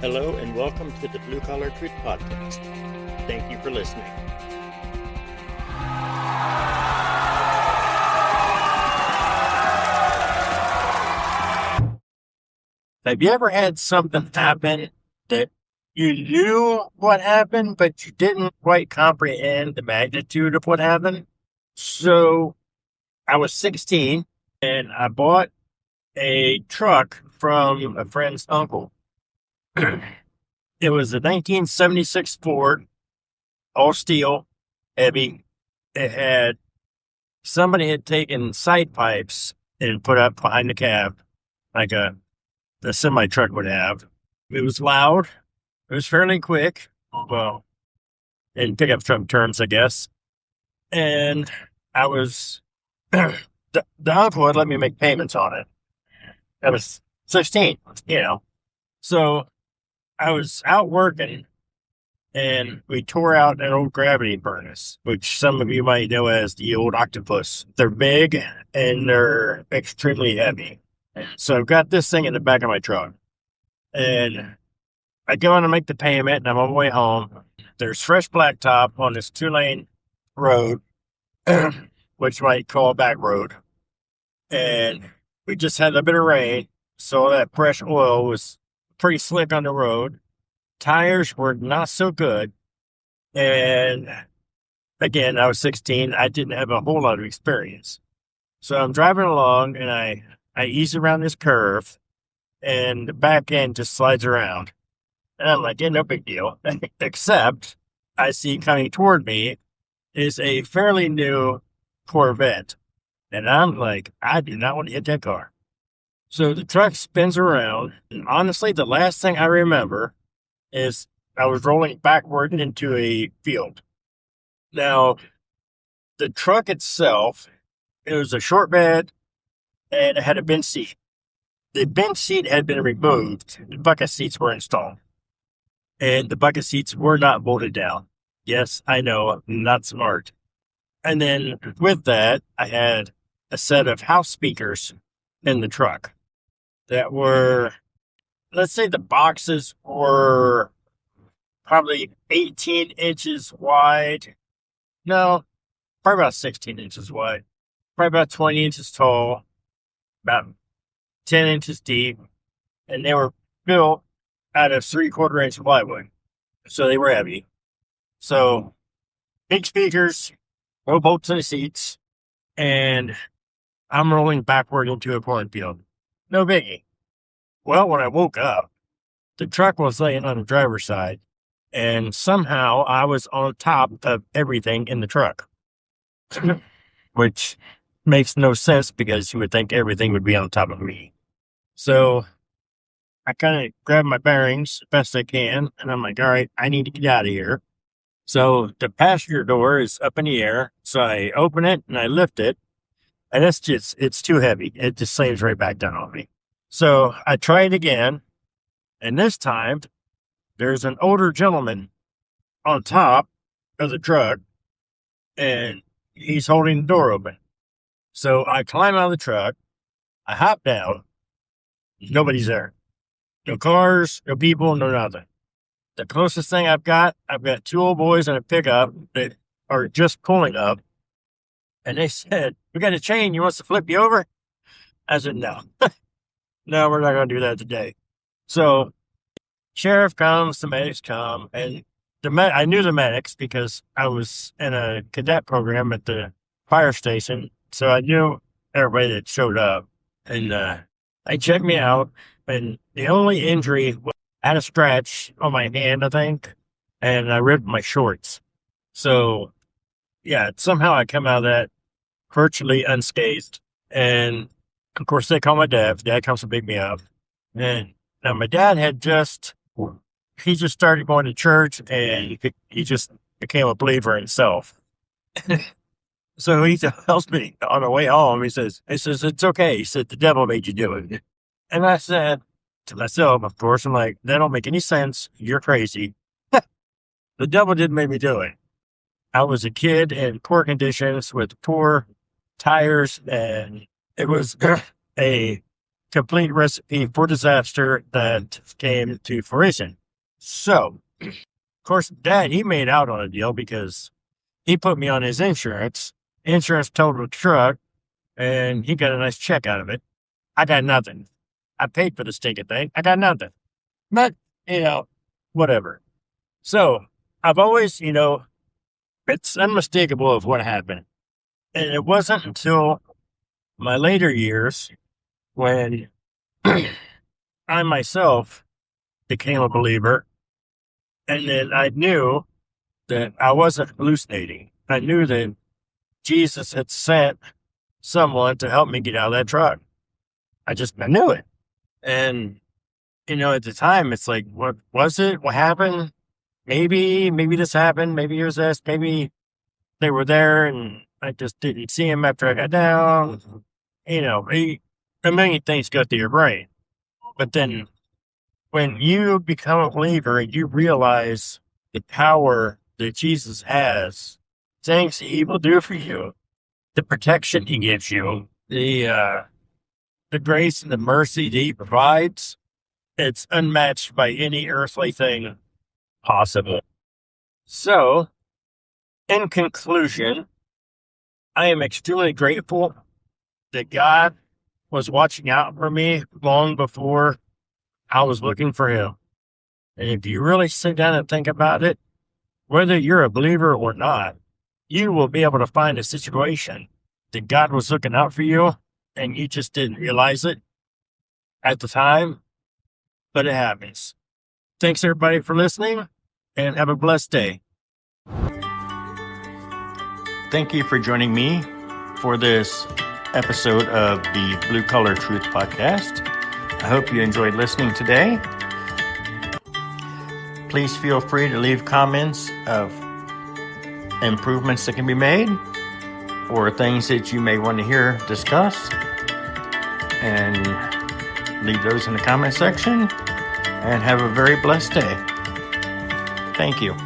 Hello and welcome to the Blue Collar Truth Podcast. Thank you for listening. Have you ever had something happen that you knew what happened, but you didn't quite comprehend the magnitude of what happened? So I was 16 and I bought a truck from a friend's uncle. It was a 1976 Ford, all steel, heavy. Somebody had taken side pipes and put up behind the cab, like the semi truck would have. It was loud. It was fairly quick. Well, in pickup truck terms, I guess. And I was, the uncle had let me make payments on it. I was 16, So I was out working and we tore out an old gravity furnace, which some of you might know as the old octopus. They're big and they're extremely heavy. So I've got this thing in the back of my truck. And I go in to make the payment and I'm on my way home. There's fresh blacktop on this 2-lane road, which you might call a back road. And we just had a bit of rain. So that fresh oil was pretty slick on the road. Tires were not so good. And again, I was 16. I didn't have a whole lot of experience. So I'm driving along and I ease around this curve and the back end just slides around. And I'm like, yeah, no big deal. Except I see coming toward me is a fairly new Corvette. And I'm like, I do not want to hit that car. So the truck spins around. And honestly, the last thing I remember is I was rolling backward into a field. Now, the truck itself, it was a short bed and it had a bench seat. The bench seat had been removed. The bucket seats were installed. And the bucket seats were not bolted down. Yes, I know, I'm not smart. And then with that, I had a set of house speakers in the truck that were, let's say the boxes were probably 18 inches wide. No, probably about 16 inches wide. Probably about 20 inches tall. About 10 inches deep. And they were built out of 3/4 inch plywood. So they were heavy. So big speakers, no bolts in the seats, and I'm rolling backward into a cornfield. No biggie. Well, when I woke up, the truck was laying on the driver's side, and somehow I was on top of everything in the truck, which makes no sense because you would think everything would be on top of me. So I kind of grab my bearings as best I can, and I'm like, all right, I need to get out of here. So the passenger door is up in the air, so I open it and I lift it, and it's too heavy. It just slams right back down on me. So I try it again, and this time there's an older gentleman on top of the truck, and he's holding the door open. So I climb out of the truck, I hop down, nobody's there. No cars, no people, no nothing. The closest thing I've got 2 old boys in a pickup that are just pulling up. And they said, we got a chain. You want us to flip you over? I said, no. No, we're not going to do that today. So sheriff comes, the medics come. And I knew the medics because I was in a cadet program at the fire station. So I knew everybody that showed up. And they checked me out. And the only injury was I had a scratch on my hand, I think, and I ripped my shorts. So, yeah, somehow I come out of that virtually unscathed. And, of course, they call my dad. Dad comes to pick me up. And now my dad he just started going to church, and he just became a believer himself. So he tells me on the way home, he says, it's okay. He said, the devil made you do it. And I said to myself, of course, I'm like, that don't make any sense. You're crazy. The devil didn't make me do it. I was a kid in poor conditions with poor tires, and it was a complete recipe for disaster that came to fruition. So, of course, Dad, he made out on a deal because he put me on his insurance. Insurance totaled the truck, and he got a nice check out of it. I got nothing. I paid for the stinking thing. I got nothing. But, whatever. So, I've always, it's unmistakable of what happened. And it wasn't until my later years when I myself became a believer, and then I knew that I wasn't hallucinating. I knew that Jesus had sent someone to help me get out of that truck. I knew it. And, at the time, it's like, what was it? What happened? Maybe this happened. Maybe it was this. Maybe they were there and I just didn't see him after I got down. A million things go through your brain. But then when you become a believer and you realize the power that Jesus has, things he will do for you, the protection he gives you, the grace and the mercy that he provides, it's unmatched by any earthly thing possible. So, in conclusion, I am extremely grateful that God was watching out for me long before I was looking for him. And if you really sit down and think about it, whether you're a believer or not, you will be able to find a situation that God was looking out for you and you just didn't realize it at the time, but it happens. Thanks everybody for listening and have a blessed day. Thank you for joining me for this episode of the Blue Collar Truth Podcast. I hope you enjoyed listening today. Please feel free to leave comments of improvements that can be made or things that you may want to hear discussed, and leave those in the comment section, and have a very blessed day. Thank you.